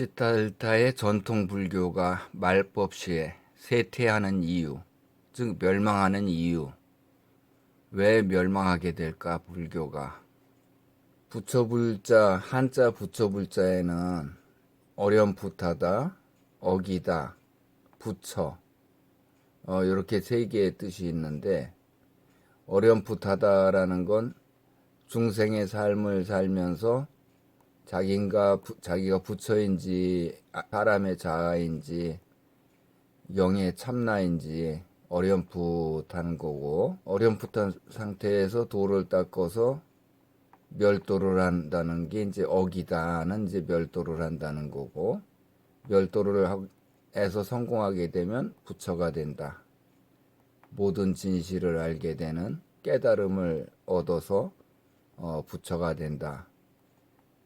시달타의 전통 불교가 말법시에 쇠퇴하는 이유, 즉 멸망하는 이유. 왜 멸망하게 될까, 불교가? 부처불자, 한자 부처불자에는 어렴풋하다, 어기다, 부처, 이렇게 세 개의 뜻이 있는데, 어렴풋하다라는 건 중생의 삶을 살면서 자기가 부처인지 사람의 자아인지 영의 참나인지 어렴풋한 거고, 어렴풋한 상태에서 도를 닦아서 멸도를 한다는 게 이제 어기다는 이제 멸도를 한다는 거고, 멸도를 해서 성공하게 되면 부처가 된다. 모든 진실을 알게 되는 깨달음을 얻어서 부처가 된다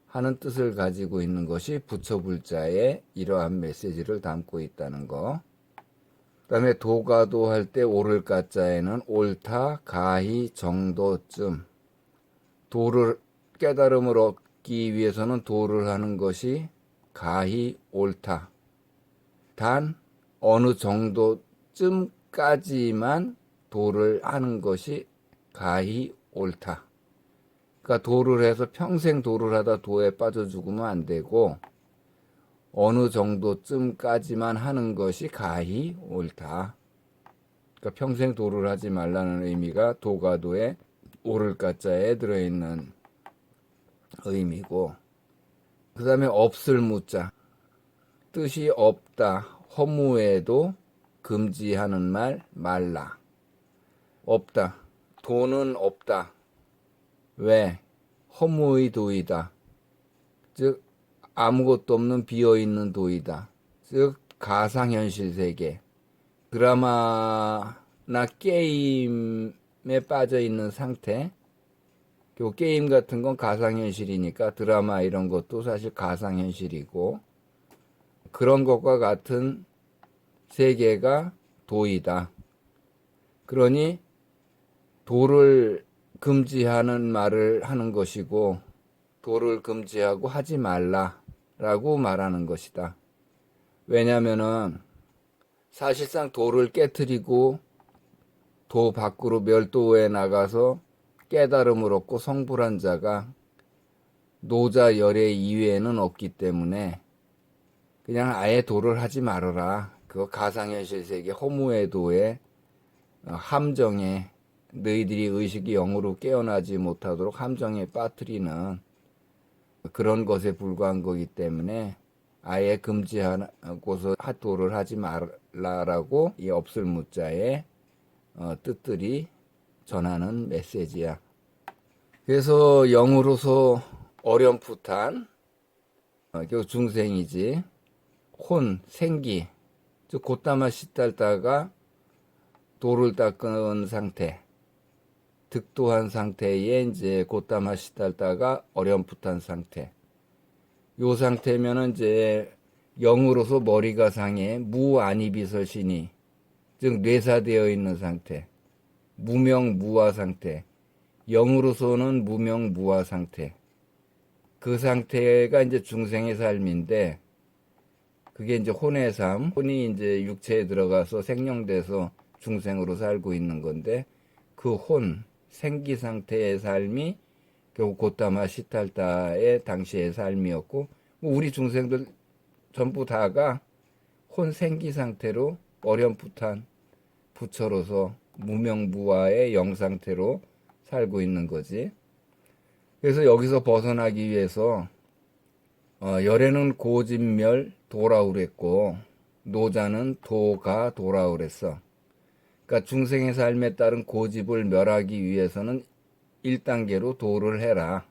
하는 뜻을 가지고 있는 것이 부처불자의 이러한 메시지를 담고 있다는 거. 그 다음에 도가도 할 때 오를 가자에는 옳다, 가히, 정도쯤. 도를, 깨달음을 얻기 위해서는 도를 하는 것이 가히, 옳다. 단 어느 정도쯤까지만 도를 하는 것이 가히, 옳다. 그러니까 도를 해서 평생 도를 하다 도에 빠져 죽으면 안 되고, 어느 정도쯤까지만 하는 것이 가히 옳다. 그러니까 평생 도를 하지 말라는 의미가 도가도에 오를 가자에 들어있는 의미고, 그 다음에 없을 무자. 뜻이 없다, 허무에도 금지하는 말 말라. 없다. 도는 없다. 왜? 허무의 도이다. 즉 아무것도 없는 비어있는 도이다. 즉 가상현실 세계. 드라마나 게임에 빠져있는 상태. 그 게임 같은 건 가상현실이니까 드라마 이런 것도 사실 가상현실이고, 그런 것과 같은 세계가 도이다. 그러니 도를 금지하는 말을 하는 것이고, 도를 금지하고 하지 말라라고 말하는 것이다. 왜냐하면은 사실상 도를 깨트리고 도 밖으로 멸도에 나가서 깨달음을 얻고 성불한 자가 노자 열애 이외에는 없기 때문에 그냥 아예 도를 하지 말아라. 그거 가상현실 세계 허무의 도에 함정에, 너희들이 의식이 영으로 깨어나지 못하도록 함정에 빠뜨리는 그런 것에 불과한 거기 때문에 아예 금지하고서 도를 하지 말라라고 이 없을 무자의 뜻들이 전하는 메시지야. 그래서 영으로서 어렴풋한 중생이지, 혼, 생기, 즉 곧다마 시달다가 도를 닦은 상태, 득도한 상태에 이제 곧다마 시달다가 어렴풋한 상태. 요 상태면은 이제 영으로서 머리가 상해 무아니비설신이, 즉 뇌사되어 있는 상태, 무명무화 상태, 영으로서는 무명무화 상태. 그 상태가 이제 중생의 삶인데, 그게 이제 혼의 삶, 혼이 이제 육체에 들어가서 생령돼서 중생으로 살고 있는 건데, 그 혼, 생기 상태의 삶이 결국 곧다마 시탈다의 당시의 삶이었고, 우리 중생들 전부 다가 혼 생기 상태로 어렴풋한 부처로서 무명무화의 영 상태로 살고 있는 거지. 그래서 여기서 벗어나기 위해서 열애는 고진멸 도라고 그랬고, 노자는 도가 도라고 그랬어. 그러니까 중생의 삶에 따른 고집을 멸하기 위해서는 1단계로 도를 해라.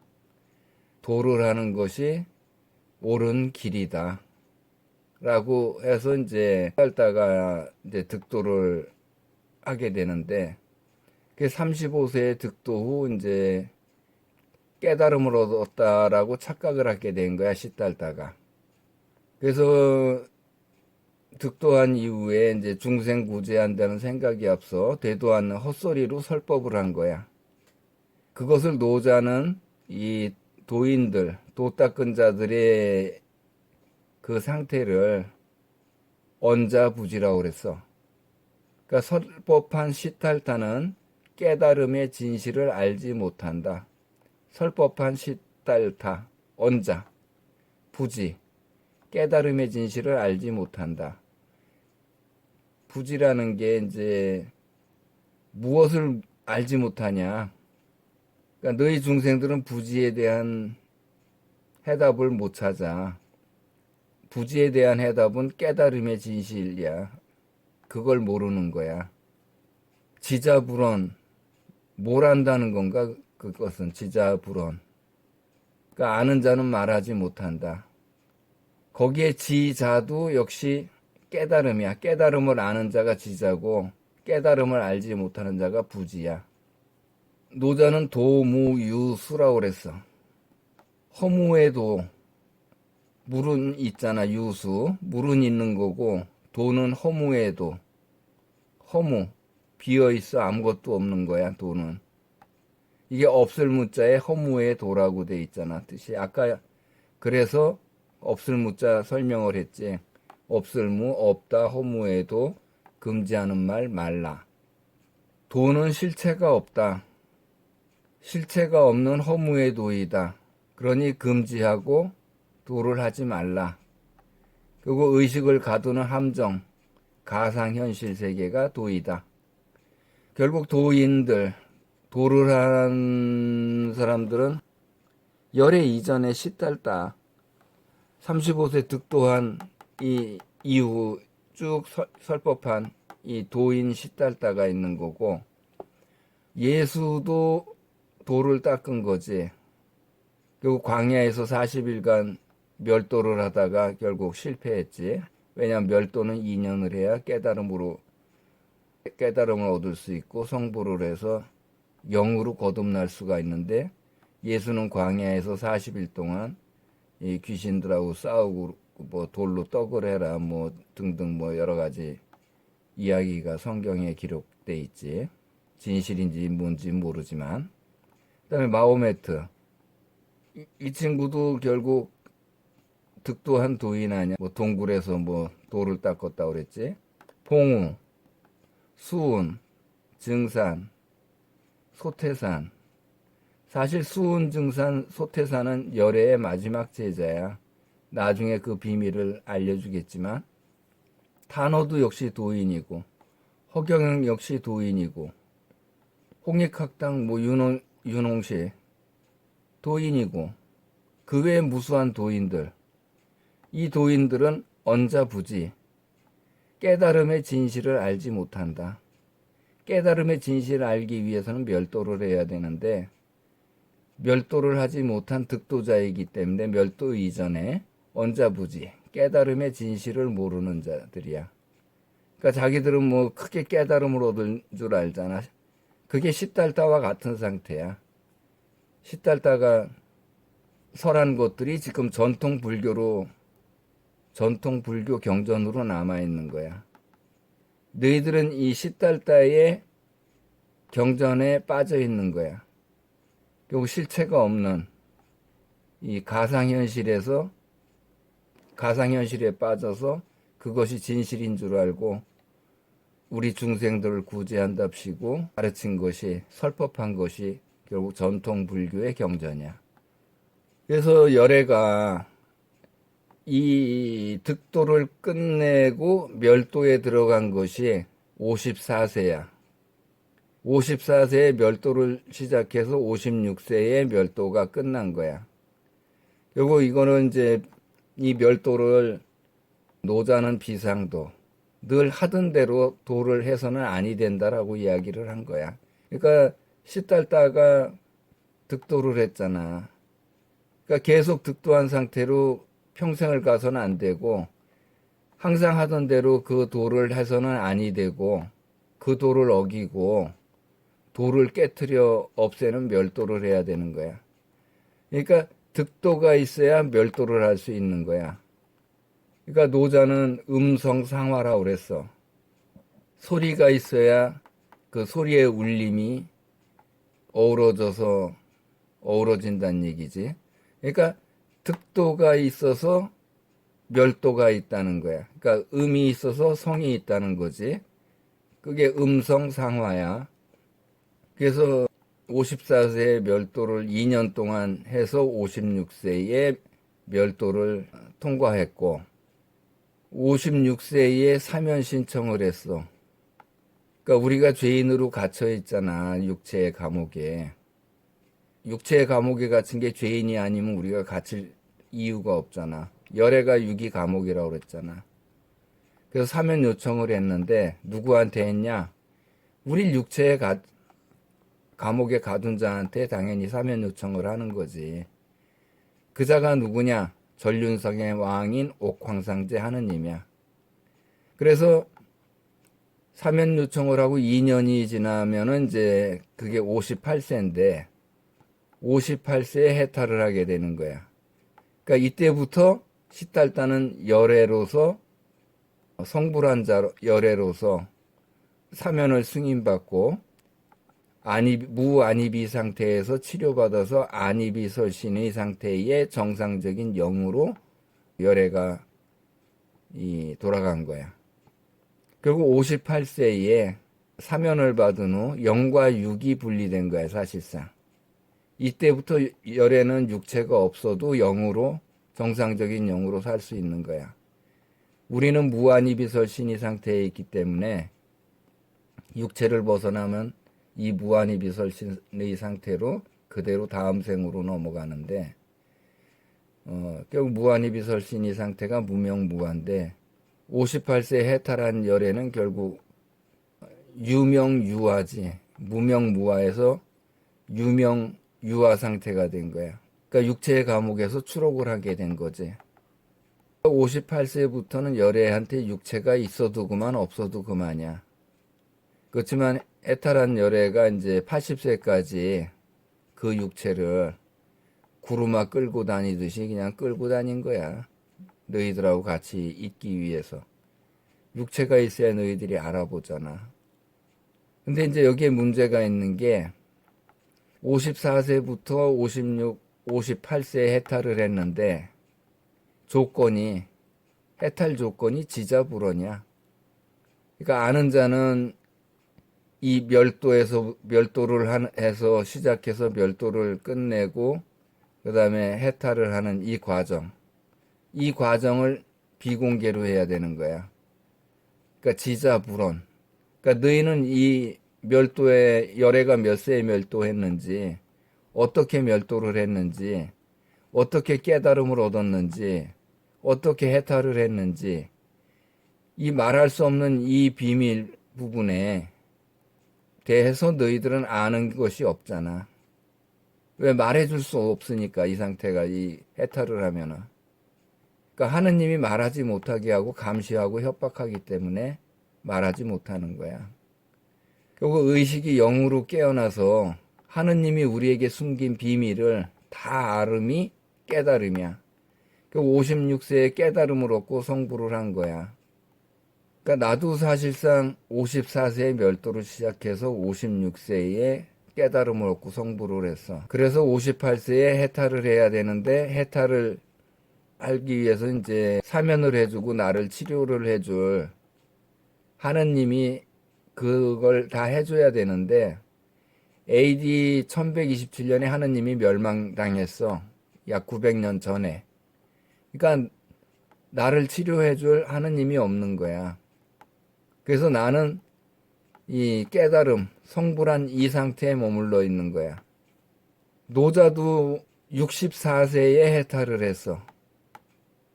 도를 하는 것이 옳은 길이다. 라고 해서 이제 살다가 이제 득도를 하게 되는데, 그 35세의 득도 후 이제 깨달음을 얻었다라고 착각을 하게 된 거야, 시달다가. 그래서 득도한 이후에 이제 중생 구제한다는 생각이 앞서 되도 않는 헛소리로 설법을 한 거야. 그것을 노자는 이 도인들, 도 닦은 자들의 그 상태를 언자부지라고 그랬어. 그러니까 설법한 시탈타는 깨달음의 진실을 알지 못한다. 설법한 시탈타, 언자, 부지, 깨달음의 진실을 알지 못한다. 부지라는 게 이제 무엇을 알지 못하냐. 그러니까 너희 중생들은 부지에 대한 해답을 못 찾아. 부지에 대한 해답은 깨달음의 진실이야. 그걸 모르는 거야. 지자불언, 뭘 안다는 건가? 그것은 지자불언. 그러니까 아는 자는 말하지 못한다. 거기에 지자도 역시 깨달음이야. 깨달음을 아는 자가 지자고 깨달음을 알지 못하는 자가 부지야. 노자는 도무유수라고 그랬어. 허무의 도, 물은 있잖아, 유수. 물은 있는 거고 도는 허무의 도. 허무, 비어있어 아무것도 없는 거야, 도는. 이게 없을 무자에 허무의 도라고 돼 있잖아, 뜻이. 아까 그래서 없을 무자 설명을 했지. 없을 무, 없다, 허무의 도, 금지하는 말, 말라. 도는 실체가 없다. 실체가 없는 허무의 도이다. 그러니 금지하고 도를 하지 말라. 그리고 의식을 가두는 함정, 가상현실 세계가 도이다. 결국 도인들, 도를 하는 사람들은 열애 이전에 시달다 35세 득도한 이 이후 쭉 설법한 이 도인 시달다가 있는 거고, 예수도 도를 닦은 거지. 결국 광야에서 40일간 멸도를 하다가 결국 실패했지. 왜냐하면 멸도는 2년을 해야 깨달음을 얻을 수 있고 성불을 해서 영으로 거듭날 수가 있는데, 예수는 광야에서 40일 동안 이 귀신들하고 싸우고 뭐 돌로 떡을 해라 뭐 등등 뭐 여러 가지 이야기가 성경에 기록돼 있지. 진실인지 뭔지 모르지만. 그다음에 마호메트, 이 친구도 결국 득도한 도인 아니야. 뭐 동굴에서 뭐 돌을 닦았다 그랬지. 봉우, 수운, 증산, 소태산. 사실 수운, 증산, 소태산은 열애의 마지막 제자야. 나중에 그 비밀을 알려주겠지만, 탄호도 역시 도인이고, 허경영 역시 도인이고, 홍익학당 뭐 윤홍실 도인이고, 그 외에 무수한 도인들. 이 도인들은 언자부지, 깨달음의 진실을 알지 못한다. 깨달음의 진실을 알기 위해서는 멸도를 해야 되는데, 멸도를 하지 못한 득도자이기 때문에 멸도 이전에 언자부지, 깨달음의 진실을 모르는 자들이야. 그러니까 자기들은 뭐 크게 깨달음을 얻은 줄 알잖아. 그게 시달다와 같은 상태야. 시달다가 설한 것들이 지금 전통 불교 경전으로 남아있는 거야. 너희들은 이 시달다의 경전에 빠져 있는 거야. 결국 실체가 없는 이 가상현실에 빠져서 그것이 진실인 줄 알고 우리 중생들을 구제한답시고 가르친 것이, 설법한 것이 결국 전통 불교의 경전이야. 그래서 열애가 이 득도를 끝내고 멸도에 들어간 것이 54세야. 54세에 멸도를 시작해서 56세에 멸도가 끝난 거야. 결국 이거는 이제 이 멸도를 노자는 비상도, 늘 하던 대로 도를 해서는 아니 된다라고 이야기를 한 거야. 그러니까 시달다가 득도를 했잖아. 그러니까 계속 득도한 상태로 평생을 가서는 안 되고, 항상 하던 대로 그 도를 해서는 아니 되고, 그 도를 어기고 도를 깨트려 없애는 멸도를 해야 되는 거야. 그러니까 득도가 있어야 멸도를 할 수 있는 거야. 그러니까 노자는 음성상화라고 그랬어. 소리가 있어야 그 소리의 울림이 어우러진다는 얘기지. 그러니까 득도가 있어서 멸도가 있다는 거야. 그러니까 음이 있어서 성이 있다는 거지. 그게 음성상화야. 그래서 54세의 멸도를 2년 동안 해서 56세의 멸도를 통과했고 56세에 사면 신청을 했어. 그러니까 우리가 죄인으로 갇혀 있잖아. 육체의 감옥에. 육체의 감옥에 갇힌 게 죄인이 아니면 우리가 갇힐 이유가 없잖아. 열애가 육이 감옥이라고 그랬잖아. 그래서 사면 요청을 했는데 누구한테 했냐? 우리 육체의 감옥에 가둔 자한테 당연히 사면 요청을 하는 거지. 그 자가 누구냐? 전륜성의 왕인 옥황상제 하느님이야. 그래서 사면 요청을 하고 2년이 지나면은 이제 그게 58세인데 58세에 해탈을 하게 되는 거야. 그러니까 이때부터 시달다는 열애로서 성불한 열애로서 사면을 승인받고 무안입이 상태에서 치료받아서 안입이 설신의 상태의 정상적인 영으로 열애가 돌아간 거야. 결국 58세에 사면을 받은 후 영과 육이 분리된 거야, 사실상. 이때부터 열애는 육체가 없어도 영으로, 정상적인 영으로 살 수 있는 거야. 우리는 무한입이 설신이 상태에 있기 때문에 육체를 벗어나면 이 무한입이 설신의 상태로 그대로 다음 생으로 넘어가는데 결국 무한입이 설신이 상태가 무명무화인데 58세 해탈한 열애는 결국 유명유화지. 무명무화에서 유명유화 상태가 된 거야. 그러니까 육체의 감옥에서 추록을 하게 된 거지. 58세부터는 열애한테 육체가 있어도 그만 없어도 그만이야. 그렇지만 해탈한 열애가 이제 80세까지 그 육체를 구루마 끌고 다니듯이 그냥 끌고 다닌 거야. 너희들하고 같이 있기 위해서. 육체가 있어야 너희들이 알아보잖아. 근데 이제 여기에 문제가 있는 게 54세부터 58세에 해탈을 했는데 해탈 조건이 지자불언이야. 그러니까 아는 자는 이 멸도를 해서 시작해서 멸도를 끝내고 그 다음에 해탈을 하는 이 과정을 비공개로 해야 되는 거야. 그러니까 지자불언. 그러니까 너희는 이 멸도에 열애가 몇 세에 멸도했는지, 어떻게 멸도를 했는지, 어떻게 깨달음을 얻었는지, 어떻게 해탈을 했는지, 이 말할 수 없는 이 비밀 부분에 대해서 너희들은 아는 것이 없잖아. 왜 말해줄 수 없으니까 이 상태가 이 해탈을 하면은. 그러니까 하느님이 말하지 못하게 하고 감시하고 협박하기 때문에 말하지 못하는 거야. 결국 의식이 영으로 깨어나서 하느님이 우리에게 숨긴 비밀을 다 알음이 깨달음이야. 결국 56세에 깨달음을 얻고 성불을 한 거야. 그러니까 나도 사실상 54세에 멸도를 시작해서 56세에 깨달음을 얻고 성불을 했어. 그래서 58세에 해탈을 해야 되는데 해탈을 하기 위해서 이제 사면을 해주고 나를 치료를 해줄 하느님이 그걸 다 해줘야 되는데 AD 1127년에 하느님이 멸망당했어. 약 900년 전에. 그러니까 나를 치료해줄 하느님이 없는 거야. 그래서 나는 이 깨달음, 성불한 이 상태에 머물러 있는 거야. 노자도 64세에 해탈을 했어.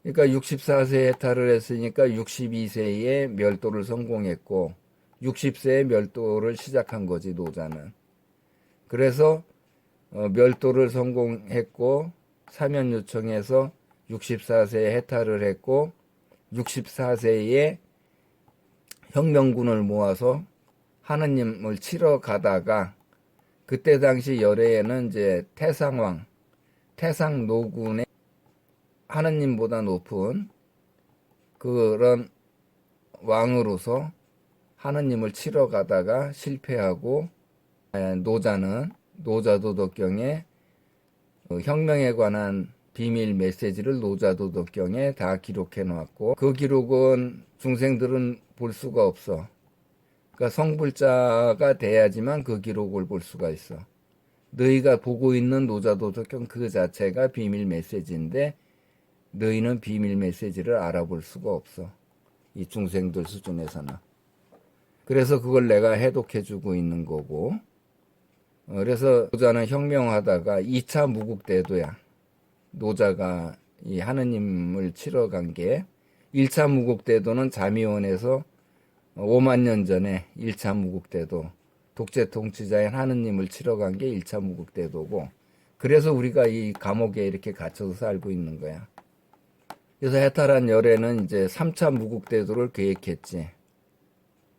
그러니까 64세에 해탈을 했으니까 62세에 멸도를 성공했고 60세에 멸도를 시작한 거지, 노자는. 그래서 멸도를 성공했고 사면 요청해서 64세에 해탈을 했고 64세에 혁명군을 모아서 하느님을 치러 가다가 그때 당시 열애에는 이제 태상노군의 하느님보다 높은 그런 왕으로서 하느님을 치러 가다가 실패하고 노자도덕경에 혁명에 관한 비밀 메시지를 노자도덕경에 다 기록해 놓았고 그 기록은 중생들은 볼 수가 없어. 그러니까 성불자가 돼야지만 그 기록을 볼 수가 있어. 너희가 보고 있는 노자도덕경 그 자체가 비밀 메시지인데 너희는 비밀 메시지를 알아볼 수가 없어. 이 중생들 수준에서는. 그래서 그걸 내가 해독해주고 있는 거고. 그래서 노자는 혁명하다가 2차 무국대도야. 노자가 이 하느님을 치러 간 게 1차 무국대도는 자미원에서 5만 년 전에 1차 무국대도 독재 통치자인 하느님을 치러 간 게 1차 무국대도고 그래서 우리가 이 감옥에 이렇게 갇혀서 살고 있는 거야. 그래서 해탈한 열애는 이제 3차 무국대도를 계획했지.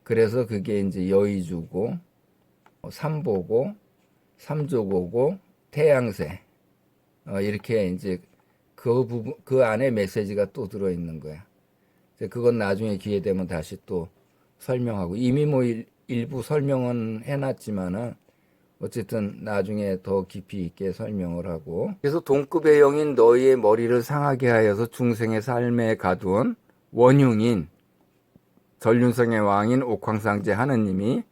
그래서 그게 이제 여의주고 삼보고 삼조고고 태양새 이렇게 이제 그 부분 그 안에 메시지가 또 들어 있는 거야. 그건 나중에 기회 되면 다시 또 설명하고 이미 뭐 일부 설명은 해놨지만은 어쨌든 나중에 더 깊이 있게 설명을 하고 그래서 동급의 영인 너희의 머리를 상하게 하여서 중생의 삶에 가둔 원흉인 전륜성의 왕인 옥황상제 하느님이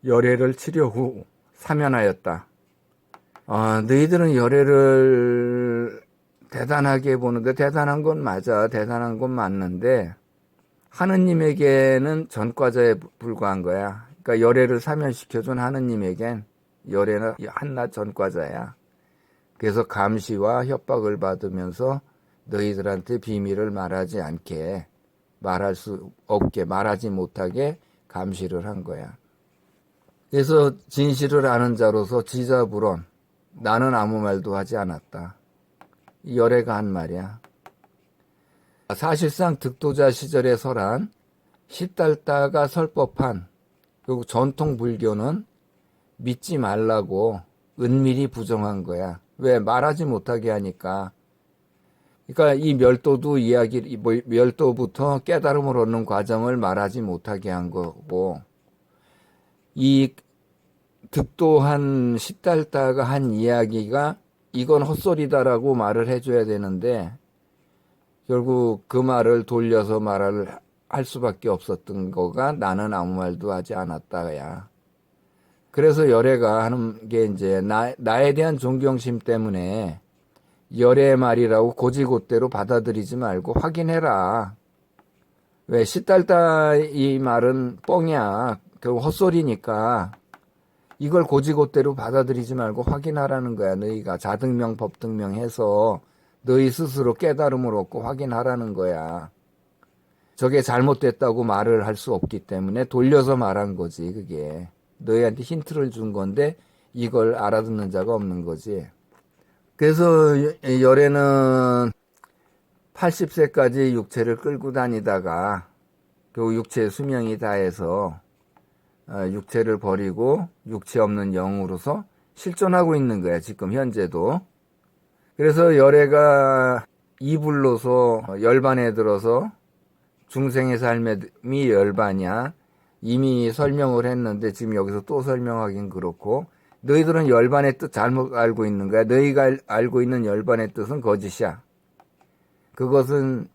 열애를 치료 후 사면하였다. 너희들은 열애를 대단하게 보는데 대단한 건 맞아. 대단한 건 맞는데 하느님에게는 전과자에 불과한 거야. 그러니까 열애를 사면시켜준 하느님에겐 열애는 한낱 전과자야. 그래서 감시와 협박을 받으면서 너희들한테 비밀을 말하지 않게 말할 수 없게 말하지 못하게 감시를 한 거야. 그래서 진실을 아는 자로서 지자불언 나는 아무 말도 하지 않았다. 열애가 한 말이야. 사실상 득도자 시절에 설한 시달다가 설법한 그리고 전통 불교는 믿지 말라고 은밀히 부정한 거야. 왜? 말하지 못하게 하니까. 그러니까 이 멸도도 멸도부터 깨달음을 얻는 과정을 말하지 못하게 한 거고, 이 득도한 시달다가 한 이야기가 이건 헛소리다라고 말을 해줘야 되는데, 결국 그 말을 돌려서 말을 할 수밖에 없었던 거가 나는 아무 말도 하지 않았다야. 그래서 열애가 하는 게 이제 나에 대한 존경심 때문에 열애의 말이라고 고지고대로 받아들이지 말고 확인해라. 왜 시달다 이 말은 뻥이야. 결국 헛소리니까 이걸 고지고대로 받아들이지 말고 확인하라는 거야. 너희가 자등명 법등명 해서 너희 스스로 깨달음을 얻고 확인하라는 거야. 저게 잘못됐다고 말을 할 수 없기 때문에 돌려서 말한 거지. 그게 너희한테 힌트를 준 건데 이걸 알아듣는 자가 없는 거지. 그래서 열애는 80세까지 육체를 끌고 다니다가 그 육체 수명이 다해서 육체를 버리고 육체 없는 영으로서 실존하고 있는 거야. 지금 현재도. 그래서 열애가 이불로서 열반에 들어서 중생의 삶이 열반이야. 이미 설명을 했는데 지금 여기서 또 설명하긴 그렇고 너희들은 열반의 뜻 잘못 알고 있는 거야. 너희가 알고 있는 열반의 뜻은 거짓이야. 그것은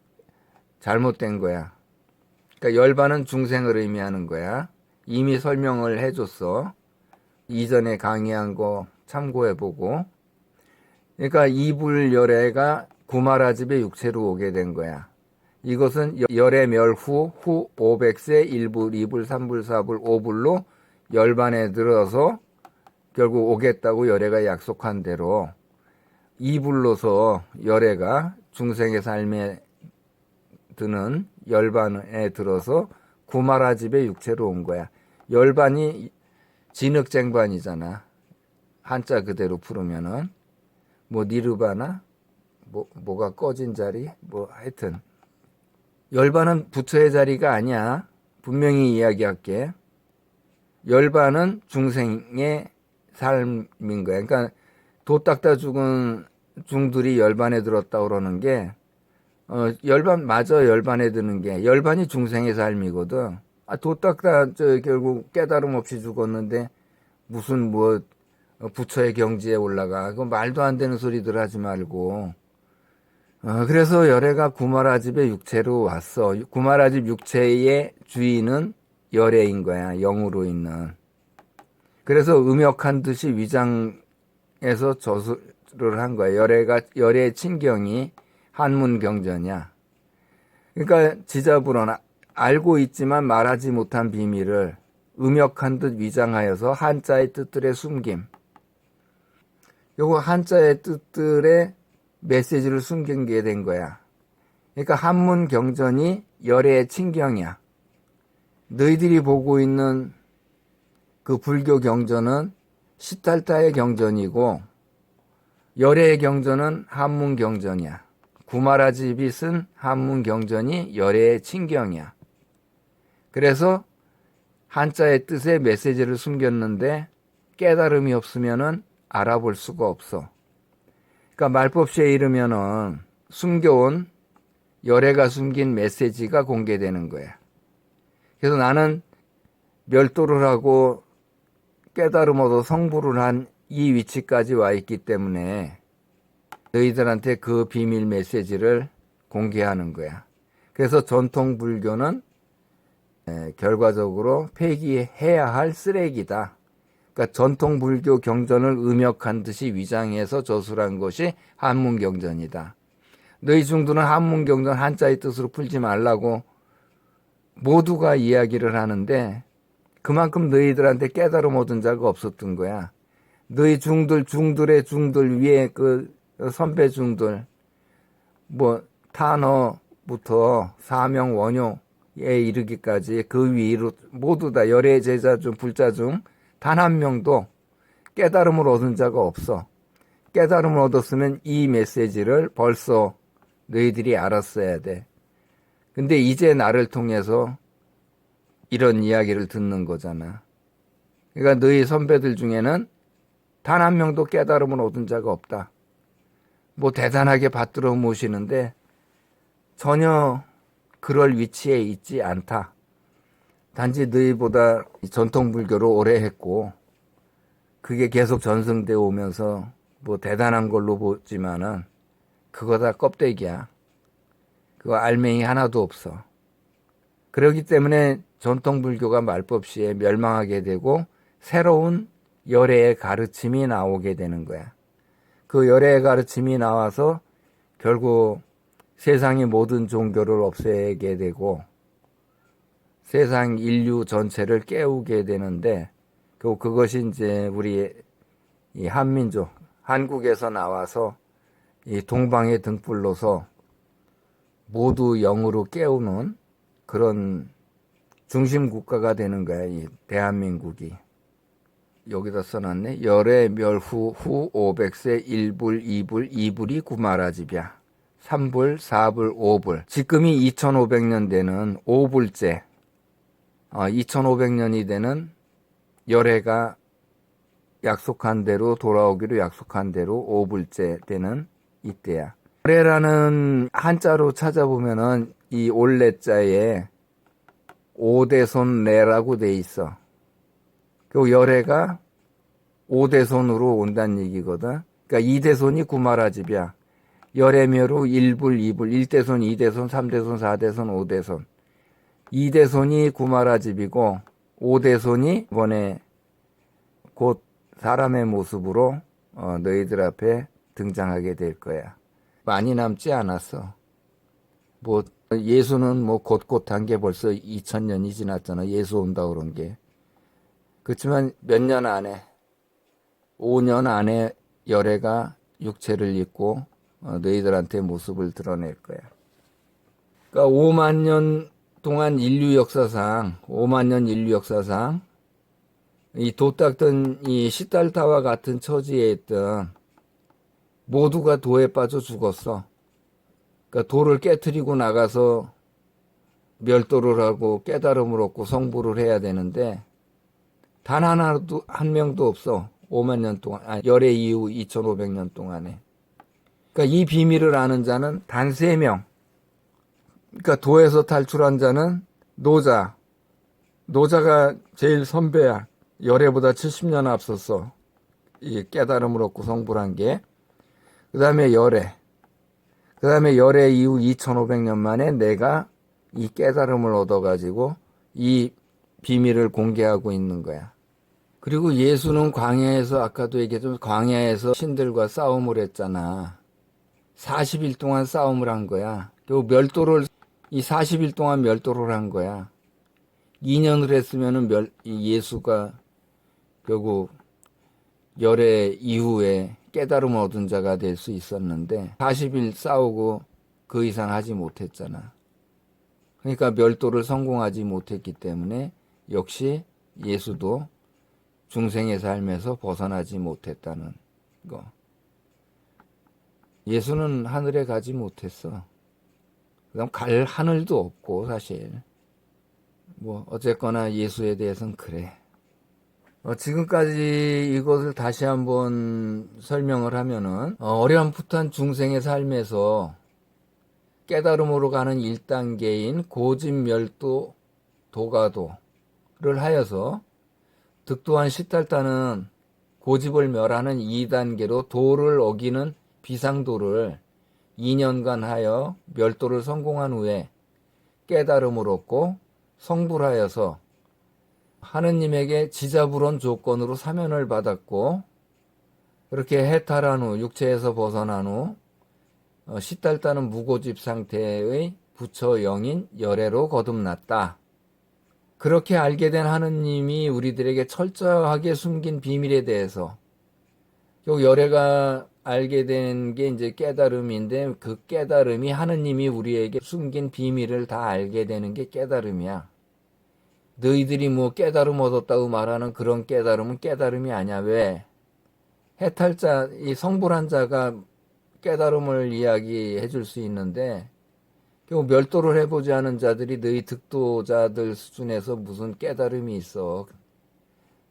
잘못된 거야. 그러니까 열반은 중생을 의미하는 거야. 이미 설명을 해줬어. 이전에 강의한 거 참고해보고. 그러니까 이불열애가 구마라집의 육체로 오게 된 거야. 이것은 열애 멸후 500세 1불, 2불, 3불, 4불, 5불로 열반에 들어서 결국 오겠다고 열애가 약속한 대로 이불로서 열애가 중생의 삶에 드는 열반에 들어서 구마라집의 육체로 온 거야. 열반이 진흙쟁반이잖아. 한자 그대로 풀으면은 뭐 니르바나 뭐가 꺼진 자리 하여튼 열반은 부처의 자리가 아니야. 분명히 이야기할게. 열반은 중생의 삶인 거야. 그러니까 도 닦다 죽은 중들이 열반에 들었다 그러는 게 열반 맞아. 열반에 드는 게 열반이 중생의 삶이거든. 도 닦다 결국 깨달음 없이 죽었는데 무슨 부처의 경지에 올라가. 그거 말도 안 되는 소리들 하지 말고 그래서 열애가 구마라 집의 육체로 왔어. 구마라 집 육체의 주인은 열애인 거야. 영으로 있는. 그래서 음역한 듯이 위장에서 저수를 한 거야. 열애의 친경이 한문경전이야. 그러니까 지자불언 알고 있지만 말하지 못한 비밀을 음역한 듯 위장하여서 한자의 뜻들의 숨김. 요거 한자의 뜻들의 메시지를 숨긴 게 된 거야. 그러니까 한문경전이 열애의 친경이야. 너희들이 보고 있는 그 불교 경전은 시탈타의 경전이고 열애의 경전은 한문경전이야. 구마라집이 쓴 한문경전이 열애의 친경이야. 그래서 한자의 뜻의 메시지를 숨겼는데 깨달음이 없으면은 알아볼 수가 없어. 그러니까 말법시에 이르면은 숨겨온 열애가 숨긴 메시지가 공개되는 거야. 그래서 나는 멸도를 하고 깨달음 얻어 성불을 한 이 위치까지 와 있기 때문에 너희들한테 그 비밀 메시지를 공개하는 거야. 그래서 전통 불교는 결과적으로 폐기해야 할 쓰레기다. 그러니까 전통 불교 경전을 음역한 듯이 위장해서 저술한 것이 한문경전이다. 너희 중들은 한문경전 한자의 뜻으로 풀지 말라고 모두가 이야기를 하는데 그만큼 너희들한테 깨달음 얻은 자가 없었던 거야. 너희 중들의 중들 위에 그 선배 중들 뭐 탄어부터 사명 원효에 이르기까지 그 위로 모두 다 열애 제자 중 불자 중 단 한 명도 깨달음을 얻은 자가 없어. 깨달음을 얻었으면 이 메시지를 벌써 너희들이 알았어야 돼. 근데 이제 나를 통해서 이런 이야기를 듣는 거잖아. 그러니까 너희 선배들 중에는 단 한 명도 깨달음을 얻은 자가 없다. 뭐 대단하게 받들어 모시는데 전혀 그럴 위치에 있지 않다. 단지 너희보다 전통 불교를 오래 했고 그게 계속 전승되어 오면서 뭐 대단한 걸로 보지만은 그거 다 껍데기야. 그거 알맹이 하나도 없어. 그렇기 때문에 전통 불교가 말법시에 멸망하게 되고 새로운 열애의 가르침이 나오게 되는 거야. 그 열애의 가르침이 나와서 결국 세상의 모든 종교를 없애게 되고 세상 인류 전체를 깨우게 되는데 그것이 이제 우리 이 한민족 한국에서 나와서 이 동방의 등불로서 모두 영으로 깨우는 그런 중심 국가가 되는 거야. 이 대한민국이. 여기다 써놨네. 열애 멸후 후 500세 1불 2불 2불이 구마라집이야. 3불 4불 5불. 지금이 2500년 되는 5불째 2500년이 되는 열애가 약속한 대로 돌아오기로 약속한 대로 5불째 되는 이때야. 열애라는 한자로 찾아보면은 이 올레자에 오대손래라고 돼 있어. 그 열애가 오대손으로 온다는 얘기거든. 그러니까 이대손이 구마라집이야. 열애묘로 1불, 2불, 1대손, 2대손, 3대손, 4대손, 5대손. 2대손이 구마라집이고 5대손이 이번에 곧 사람의 모습으로 너희들 앞에 등장하게 될 거야. 많이 남지 않았어. 뭐 예수는 뭐 곧곧한 게 벌써 2000년이 지났잖아. 예수 온다 그런 게. 그렇지만 몇 년 안에 5년 안에 열애가 육체를 입고 너희들한테 모습을 드러낼 거야. 그러니까 5만 년 동안 인류 역사상 이 도닦던 이 시달타와 같은 처지에 있던 모두가 도에 빠져 죽었어. 그러니까 도를 깨트리고 나가서 멸도를 하고 깨달음을 얻고 성불을 해야 되는데 단 하나도 한 명도 없어. 5만 년 동안 열애 이후 2500년 동안에. 그러니까 이 비밀을 아는 자는 단 3명. 그러니까 도에서 탈출한 자는 노자가 제일 선배야. 열애보다 70년 앞섰어. 이 깨달음을 얻고 성불한 게. 그 다음에 열애. 그 다음에 열애 이후 2500년 만에 내가 이 깨달음을 얻어가지고 이 비밀을 공개하고 있는 거야. 그리고 예수는 광야에서, 아까도 얘기했지만 광야에서 신들과 싸움을 했잖아. 40일 동안 싸움을 한 거야. 그리고 이 40일 동안 멸도를 한 거야. 2년을 했으면은 예수가 결국 열애 이후에 깨달음을 얻은 자가 될 수 있었는데 40일 싸우고 그 이상 하지 못했잖아. 그러니까 멸도를 성공하지 못했기 때문에 역시 예수도 중생의 삶에서 벗어나지 못했다는 거. 예수는 하늘에 가지 못했어. 그다음 갈 하늘도 없고 사실. 뭐 어쨌거나 예수에 대해서는 그래. 지금까지 이것을 다시 한번 설명을 하면은 어렴풋한 중생의 삶에서 깨달음으로 가는 1단계인 고집멸도 도가도를 하여서 득도한 시탈다는 고집을 멸하는 2단계로 도를 어기는 비상도를 2년간 하여 멸도를 성공한 후에 깨달음을 얻고 성불하여서 하느님에게 지자불원 조건으로 사면을 받았고 그렇게 해탈한 후 육체에서 벗어난 후 시달다는 무고집 상태의 부처 영인 열애로 거듭났다. 그렇게 알게 된 하느님이 우리들에게 철저하게 숨긴 비밀에 대해서 결국 열애가 알게 된 게 이제 깨달음인데 그 깨달음이 하느님이 우리에게 숨긴 비밀을 다 알게 되는 게 깨달음이야. 너희들이 뭐 깨달음 얻었다고 말하는 그런 깨달음은 깨달음이 아니야. 왜? 해탈자, 이 성불한 자가 깨달음을 이야기해 줄 수 있는데 결국 멸도를 해보지 않은 자들이 너희 득도자들 수준에서 무슨 깨달음이 있어.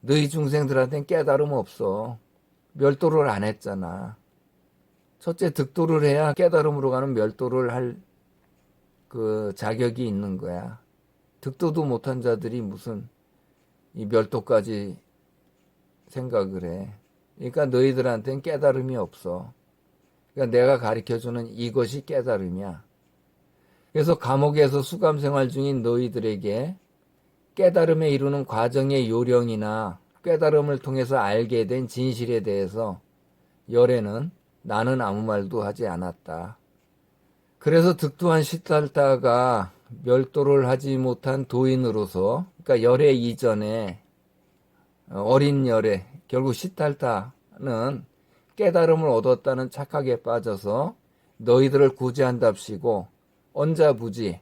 너희 중생들한테는 깨달음 없어. 멸도를 안 했잖아. 첫째 득도를 해야 깨달음으로 가는 멸도를 할 그 자격이 있는 거야. 득도도 못한 자들이 무슨 이 멸도까지 생각을 해. 그러니까 너희들한테는 깨달음이 없어. 그러니까 내가 가르쳐주는 이것이 깨달음이야. 그래서 감옥에서 수감 생활 중인 너희들에게 깨달음에 이르는 과정의 요령이나 깨달음을 통해서 알게 된 진실에 대해서 열애는 나는 아무 말도 하지 않았다. 그래서 득도한 시달다가 멸도를 하지 못한 도인으로서, 그러니까 열애 이전에 어린 열애, 결국 시달다는 깨달음을 얻었다는 착각에 빠져서 너희들을 구제한답시고 언자부지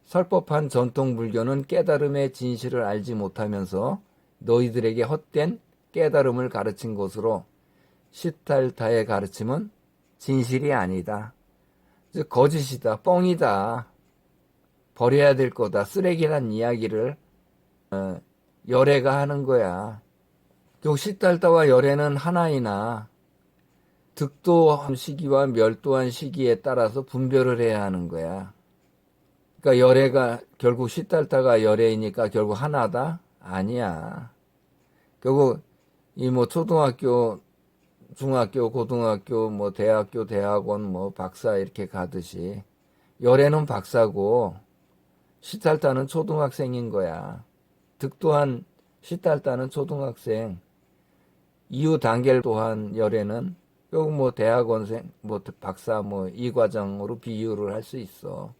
설법한 전통 불교는 깨달음의 진실을 알지 못하면서 너희들에게 헛된 깨달음을 가르친 것으로 시탈타의 가르침은 진실이 아니다. 즉 거짓이다. 뻥이다. 버려야 될 거다. 쓰레기란 이야기를 열애가 하는 거야. 결국 시탈타와 열애는 하나이나 득도한 시기와 멸도한 시기에 따라서 분별을 해야 하는 거야. 그러니까 열애가 결국 시탈타가 열애이니까 결국 하나다? 아니야. 결국 이 뭐 초등학교, 중학교, 고등학교, 뭐 대학교, 대학원, 뭐 박사 이렇게 가듯이 열애는 박사고 시탈타는 초등학생인 거야. 득도한 시탈타는 초등학생. 이후 단계를 또한 열애는 결국 뭐 대학원생, 뭐 박사, 뭐 이 과정으로 비유를 할 수 있어.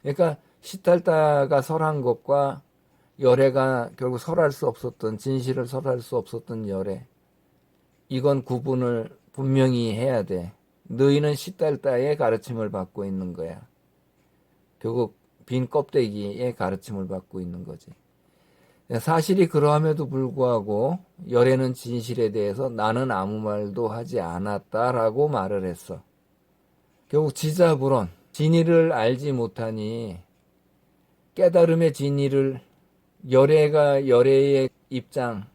그러니까 시탈다가 설한 것과 열애가 결국 설할 수 없었던, 진실을 설할 수 없었던 열애. 이건 구분을 분명히 해야 돼. 너희는 시탈다의 가르침을 받고 있는 거야. 결국 빈 껍데기의 가르침을 받고 있는 거지. 사실이 그러함에도 불구하고 열애는 진실에 대해서 나는 아무 말도 하지 않았다라고 말을 했어. 결국 지자불언, 진리를 알지 못하니 깨달음의 진리를 열애가 열애의 입장에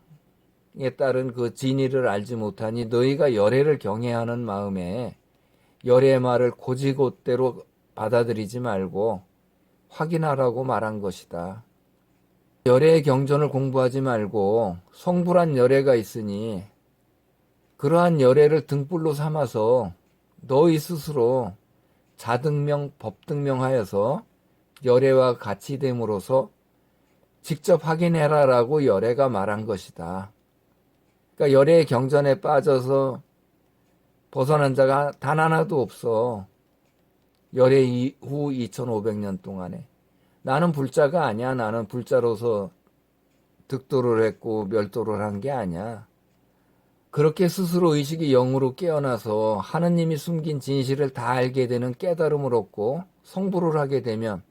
따른 그 진리를 알지 못하니 너희가 열애를 경외하는 마음에 열애의 말을 곧이곧대로 받아들이지 말고 확인하라고 말한 것이다. 열애의 경전을 공부하지 말고 성불한 열애가 있으니 그러한 열애를 등불로 삼아서 너희 스스로 자등명, 법등명하여서 열애와 같이 됨으로써 직접 확인해라라고 열애가 말한 것이다. 그러니까 열애의 경전에 빠져서 벗어난 자가 단 하나도 없어. 열애 이후 2500년 동안에. 나는 불자가 아니야. 나는 불자로서 득도를 했고 멸도를 한 게 아니야. 그렇게 스스로 의식이 영으로 깨어나서 하느님이 숨긴 진실을 다 알게 되는 깨달음을 얻고 성불을 하게 되면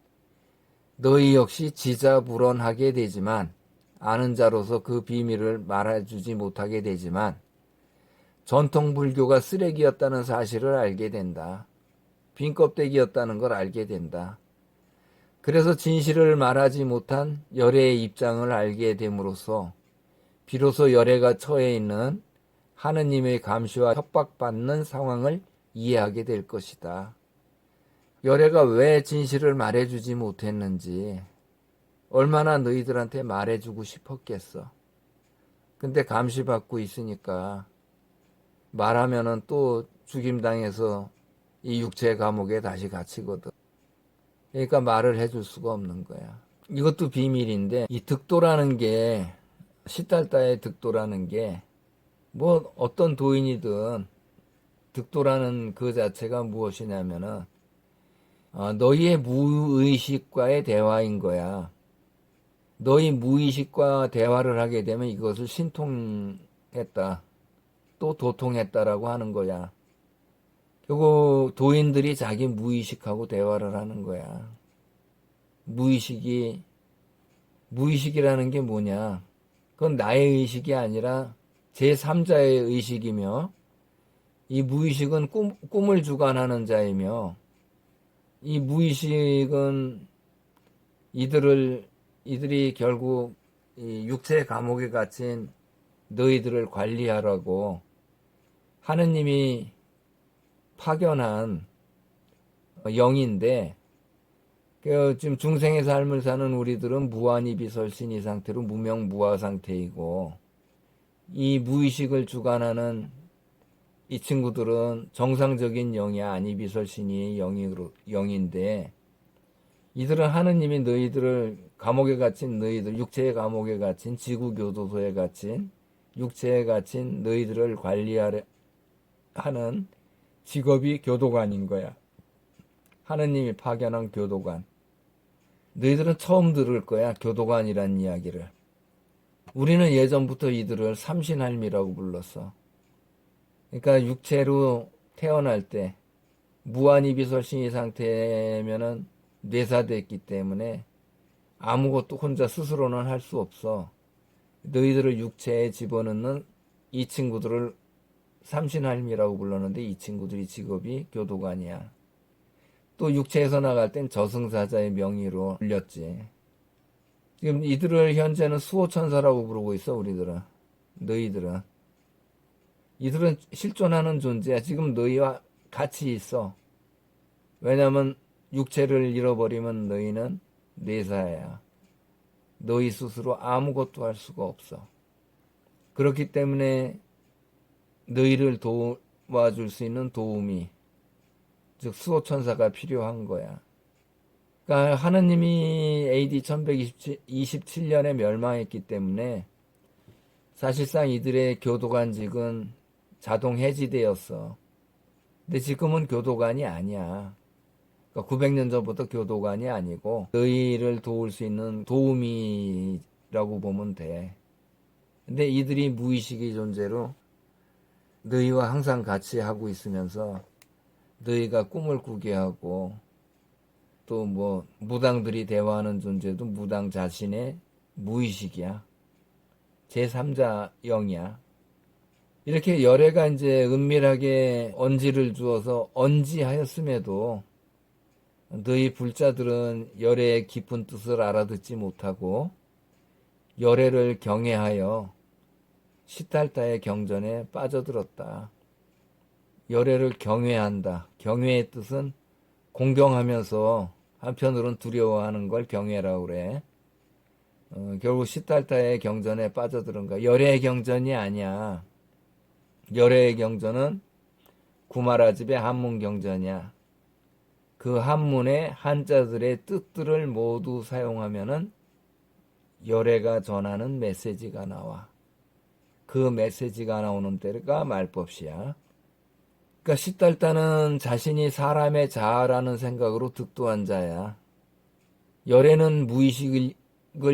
너희 역시 지자불언하게 되지만, 아는 자로서 그 비밀을 말해주지 못하게 되지만 전통 불교가 쓰레기였다는 사실을 알게 된다. 빈 껍데기였다는 걸 알게 된다. 그래서 진실을 말하지 못한 열애의 입장을 알게 됨으로써 비로소 열애가 처해 있는 하느님의 감시와 협박받는 상황을 이해하게 될 것이다. 열애가 왜 진실을 말해주지 못했는지 얼마나 너희들한테 말해주고 싶었겠어. 근데 감시받고 있으니까 말하면은 또 죽임당해서 이 육체 감옥에 다시 갇히거든. 그러니까 말을 해줄 수가 없는 거야. 이것도 비밀인데, 이 득도라는 게, 시달다의 득도라는 게 뭐 어떤 도인이든 득도라는 그 자체가 무엇이냐면은 너희의 무의식과의 대화인 거야. 너희 무의식과 대화를 하게 되면 이것을 신통했다, 또 도통했다라고 하는 거야. 결국 도인들이 자기 무의식하고 대화를 하는 거야. 무의식이라는 게 뭐냐? 그건 나의 의식이 아니라 제3자의 의식이며, 이 무의식은 꿈을 주관하는 자이며, 이 무의식은 이들이 결국 이 육체의 감옥에 갇힌 너희들을 관리하라고 하느님이 파견한 영인데, 지금 중생의 삶을 사는 우리들은 무한히 비설신 이 상태로 무명무화 상태이고, 이 무의식을 주관하는 이 친구들은 정상적인 영이 아니 비설신이 영인데, 이들은 하느님이 너희들을 감옥에 갇힌 너희들, 육체의 감옥에 갇힌 지구교도소에 갇힌 육체에 갇힌 너희들을 관리하려 하는 직업이 교도관인 거야. 하느님이 파견한 교도관. 너희들은 처음 들을 거야, 교도관이란 이야기를. 우리는 예전부터 이들을 삼신할미라고 불렀어. 그러니까 육체로 태어날 때 무한히 비설신이 상태면은 뇌사됐기 때문에 아무것도 혼자 스스로는 할 수 없어. 너희들을 육체에 집어넣는 이 친구들을 삼신할미라고 불렀는데, 이 친구들이 직업이 교도관이야. 또 육체에서 나갈 땐 저승사자의 명의로 불렸지. 지금 이들을 현재는 수호천사라고 부르고 있어. 우리들은, 너희들은. 이들은 실존하는 존재야. 지금 너희와 같이 있어. 왜냐면 육체를 잃어버리면 너희는 뇌사야. 너희 스스로 아무것도 할 수가 없어. 그렇기 때문에 너희를 도와줄 수 있는 도움이, 즉 수호천사가 필요한 거야. 그러니까 하느님이 AD 1127년에 멸망했기 때문에 사실상 이들의 교도관직은 자동 해지되었어. 근데 지금은 교도관이 아니야. 그러니까 900년 전부터 교도관이 아니고 너희를 도울 수 있는 도우미라고 보면 돼. 근데 이들이 무의식의 존재로 너희와 항상 같이 하고 있으면서 너희가 꿈을 꾸게 하고, 또 뭐 무당들이 대화하는 존재도 무당 자신의 무의식이야. 제3자 영이야. 이렇게 열애가 이제 은밀하게 언지를 주어서 언지하였음에도 너희 불자들은 열애의 깊은 뜻을 알아듣지 못하고 열애를 경외하여 시탈다의 경전에 빠져들었다. 열애를 경외한다. 경외의 뜻은 공경하면서 한편으로는 두려워하는 걸 경외라고 그래. 결국 시탈다의 경전에 빠져들은 거야. 열애의 경전이 아니야. 열애의 경전은 구마라집의 한문 경전이야. 그 한문의 한자들의 뜻들을 모두 사용하면은 열애가 전하는 메시지가 나와. 그 메시지가 나오는 때가 말법시야. 그러니까 시달다는 자신이 사람의 자아라는 생각으로 득도한 자야. 열애는 무의식을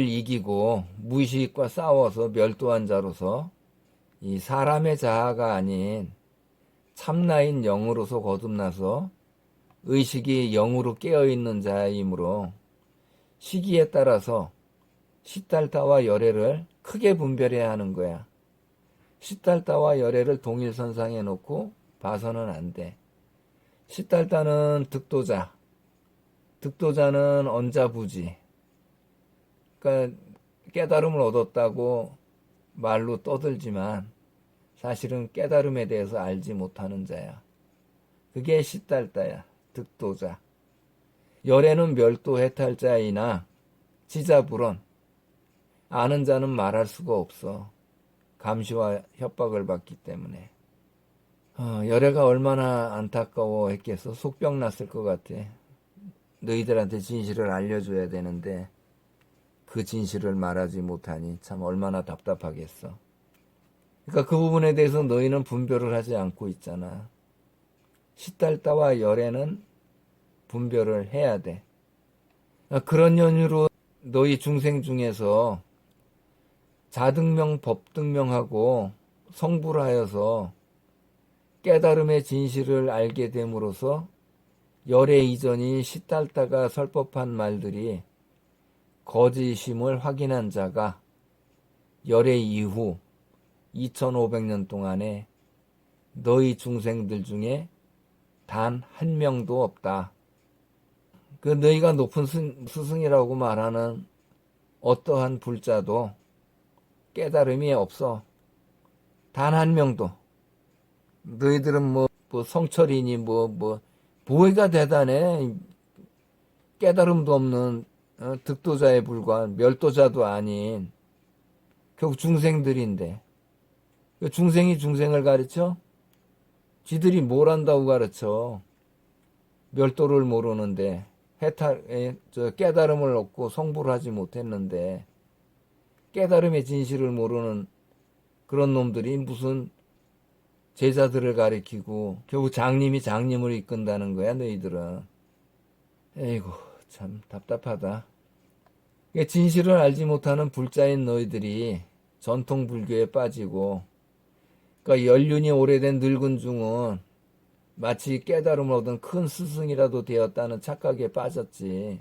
이기고 무의식과 싸워서 멸도한 자로서 이 사람의 자아가 아닌 참나인 영으로서 거듭나서 의식이 영으로 깨어있는 자이므로 시기에 따라서 시달다와 열애를 크게 분별해야 하는 거야. 시달다와 열애를 동일선상에 놓고 봐서는 안 돼. 시달다는 득도자, 득도자는 언자부지. 그러니까 깨달음을 얻었다고 말로 떠들지만 사실은 깨달음에 대해서 알지 못하는 자야. 그게 시달다야, 득도자. 열애는 멸도 해탈자이나 지자불언. 아는 자는 말할 수가 없어. 감시와 협박을 받기 때문에. 열애가 얼마나 안타까워했겠어. 속병 났을 것 같아. 너희들한테 진실을 알려줘야 되는데 그 진실을 말하지 못하니 참 얼마나 답답하겠어. 그러니까 그 부분에 대해서 너희는 분별을 하지 않고 있잖아. 시달다와 열애는 분별을 해야 돼. 그런 연유로 너희 중생 중에서 자등명, 법등명하고 성불하여서 깨달음의 진실을 알게 됨으로써 열애 이전인 시달다가 설법한 말들이 거짓임을 확인한 자가 열애 이후 2500년 동안에 너희 중생들 중에 단 한 명도 없다. 그 너희가 높은 스승이라고 말하는 어떠한 불자도 깨달음이 없어. 단 한 명도. 너희들은 뭐 성철이니 뭐가 대단해. 깨달음도 없는 득도자에 불과한 멸도자도 아닌 결국 중생들인데 중생이 중생을 가르쳐? 지들이 뭘 한다고 가르쳐? 멸도를 모르는데 깨달음을 얻고 성불을 하지 못했는데 깨달음의 진실을 모르는 그런 놈들이 무슨 제자들을 가리키고 결국 장님이 장님을 이끈다는 거야 너희들은. 에이구 참 답답하다. 진실을 알지 못하는 불자인 너희들이 전통 불교에 빠지고 그러니까 연륜이 오래된 늙은 중은 마치 깨달음을 얻은 큰 스승이라도 되었다는 착각에 빠졌지.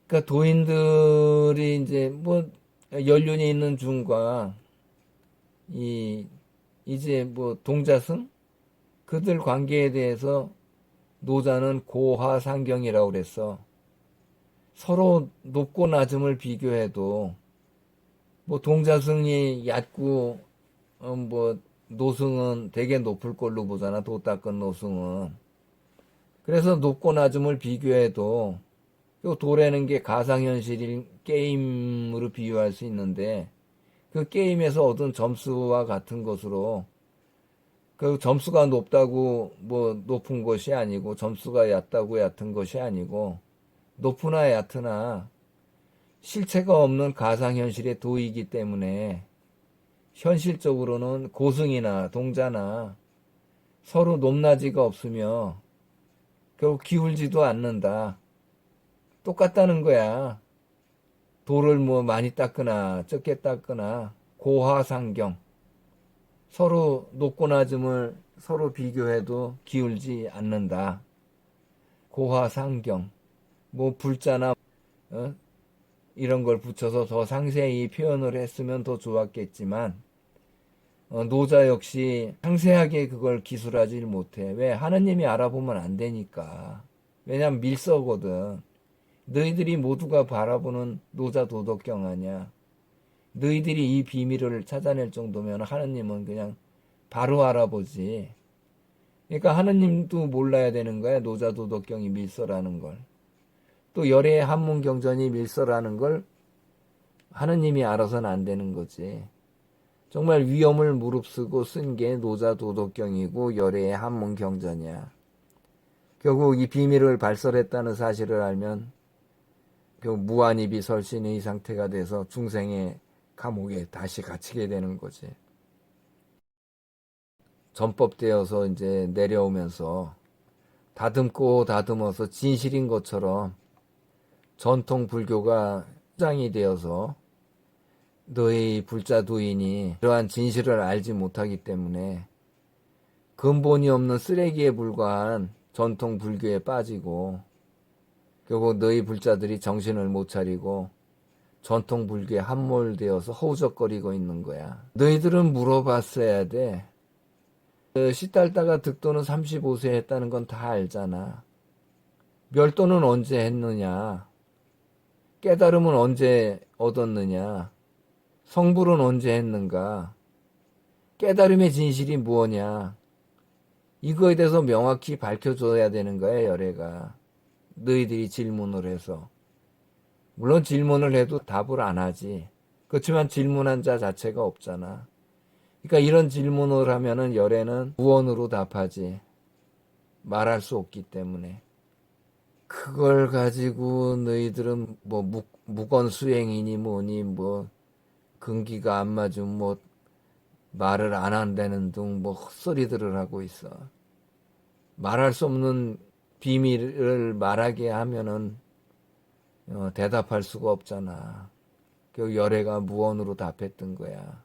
그러니까 도인들이 이제 뭐 연륜이 있는 중과 이제 뭐 동자승 그들 관계에 대해서 노자는 고하상경이라고 그랬어. 서로 높고 낮음을 비교해도 뭐 동자승이 얕고 뭐 노승은 되게 높을 걸로 보잖아. 도 닦은 노승은. 그래서 높고 낮음을 비교해도 도라는 게 가상현실인 게임으로 비유할 수 있는데 그 게임에서 얻은 점수와 같은 것으로 그 점수가 높다고 뭐 높은 것이 아니고 점수가 얕다고 얕은 것이 아니고 높으나 얕으나 실체가 없는 가상현실의 도이기 때문에 현실적으로는 고승이나 동자나 서로 높낮이가 없으며 결국 기울지도 않는다. 똑같다는 거야. 돌을 뭐 많이 닦거나 적게 닦거나 고하상경. 서로 높고 낮음을 서로 비교해도 기울지 않는다. 고하상경. 뭐 불자나 이런 걸 붙여서 더 상세히 표현을 했으면 더 좋았겠지만 노자 역시 상세하게 그걸 기술하지 못해. 왜? 하느님이 알아보면 안 되니까. 왜냐면 밀서거든. 너희들이 모두가 바라보는 노자 도덕경 아니야. 너희들이 이 비밀을 찾아낼 정도면 하느님은 그냥 바로 알아보지. 그러니까 하느님도 몰라야 되는 거야. 노자 도덕경이 밀서라는 걸. 또 열애의 한문경전이 밀서라는 걸 하느님이 알아서는 안 되는 거지. 정말 위험을 무릅쓰고 쓴 게 노자 도덕경이고 열애의 한문경전이야. 결국 이 비밀을 발설했다는 사실을 알면 결국 무한입이 설신의 상태가 돼서 중생의 감옥에 다시 갇히게 되는 거지. 전법되어서 이제 내려오면서 다듬고 다듬어서 진실인 것처럼 전통 불교가 주장이 되어서 너희 불자도인이 그러한 진실을 알지 못하기 때문에 근본이 없는 쓰레기에 불과한 전통 불교에 빠지고 결국 너희 불자들이 정신을 못 차리고 전통 불교에 함몰되어서 허우적거리고 있는 거야. 너희들은 물어봤어야 돼. 시달다가 득도는 35세 했다는 건 다 알잖아. 멸도는 언제 했느냐? 깨달음은 언제 얻었느냐? 성불은 언제 했는가? 깨달음의 진실이 무엇냐? 이거에 대해서 명확히 밝혀줘야 되는 거야, 열애가. 너희들이 질문을 해서. 물론 질문을 해도 답을 안 하지. 그렇지만 질문한 자 자체가 없잖아. 그러니까 이런 질문을 하면은 열애는 무언으로 답하지. 말할 수 없기 때문에. 그걸 가지고 너희들은 뭐 무건수행이니 뭐니 뭐 근기가 안 맞으면 뭐 말을 안 한다는 등 뭐 헛소리들을 하고 있어. 말할 수 없는 비밀을 말하게 하면은 대답할 수가 없잖아. 결국 열애가 무언으로 답했던 거야.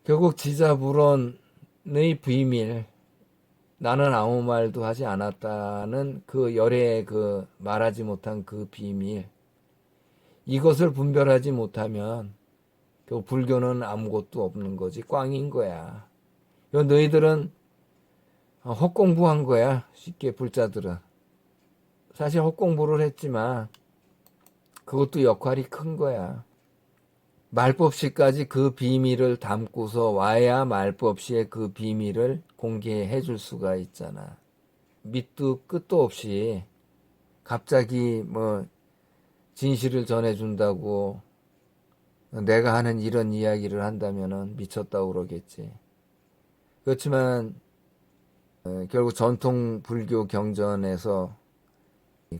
결국 지자불언의 비밀, 나는 아무 말도 하지 않았다는 그 열애의 그 말하지 못한 그 비밀, 이것을 분별하지 못하면 결국 불교는 아무것도 없는 거지, 꽝인 거야. 너희들은 헛공부한 거야, 쉽게 불자들은. 사실 헛공부를 했지만 그것도 역할이 큰 거야. 말법시까지 그 비밀을 담고서 와야 말법시의 그 비밀을 공개해 줄 수가 있잖아. 밑도 끝도 없이 갑자기 뭐 진실을 전해준다고 내가 하는 이런 이야기를 한다면은 미쳤다고 그러겠지. 그렇지만 결국 전통 불교 경전에서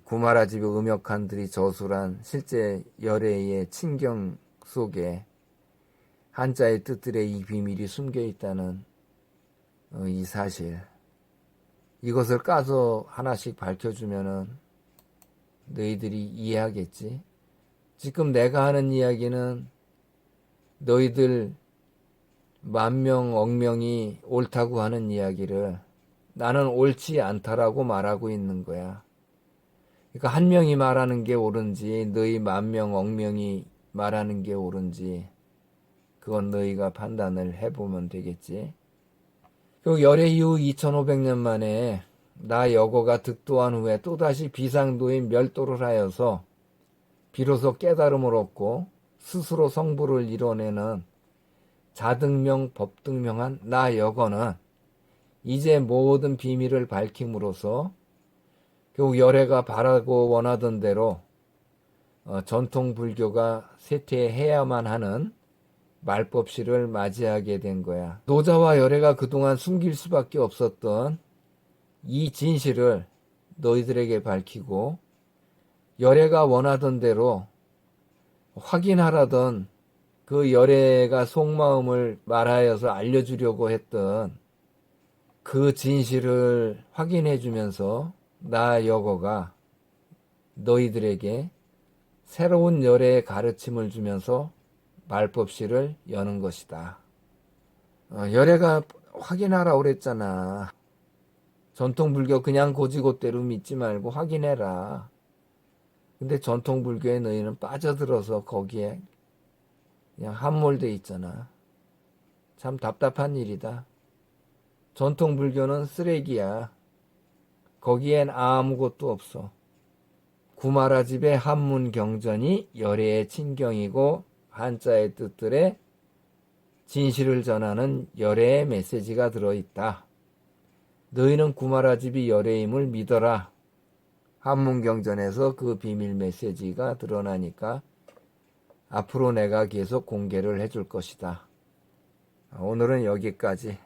구마라집의 음역한들이 저술한 실제 열애의 친경 속에 한자의 뜻들의 이 비밀이 숨겨 있다는 이 사실, 이것을 까서 하나씩 밝혀주면은 너희들이 이해하겠지. 지금 내가 하는 이야기는 너희들 만명 억명이 옳다고 하는 이야기를 나는 옳지 않다라고 말하고 있는 거야. 그러니까 한 명이 말하는 게 옳은지 너희 만명 억명이 말하는 게 옳은지 그건 너희가 판단을 해보면 되겠지. 그 열애 이후 2500년 만에 나 여거가 득도한 후에 또다시 비상도인 멸도를 하여서 비로소 깨달음을 얻고 스스로 성불을 이뤄내는 자등명 법등명한 나 여거는 이제 모든 비밀을 밝힘으로써 결국 열애가 바라고 원하던 대로 전통 불교가 쇠퇴해야만 하는 말법시를 맞이하게 된 거야. 노자와 열애가 그동안 숨길 수밖에 없었던 이 진실을 너희들에게 밝히고 열애가 원하던 대로 확인하라던 그 열애가 속마음을 말하여서 알려주려고 했던 그 진실을 확인해 주면서 나 여거가 너희들에게 새로운 열애의 가르침을 주면서 말법시를 여는 것이다. 열애가 확인하라 그랬잖아. 전통 불교 그냥 고지고대로 믿지 말고 확인해라. 근데 전통 불교에 너희는 빠져들어서 거기에 그냥 함몰돼 있잖아. 참 답답한 일이다. 전통 불교는 쓰레기야. 거기엔 아무것도 없어. 구마라집의 한문 경전이 열애의 친경이고 한자의 뜻들에 진실을 전하는 열애의 메시지가 들어있다. 너희는 구마라집이 열애임을 믿어라. 한문경전에서 그 비밀 메시지가 드러나니까 앞으로 내가 계속 공개를 해줄 것이다. 오늘은 여기까지.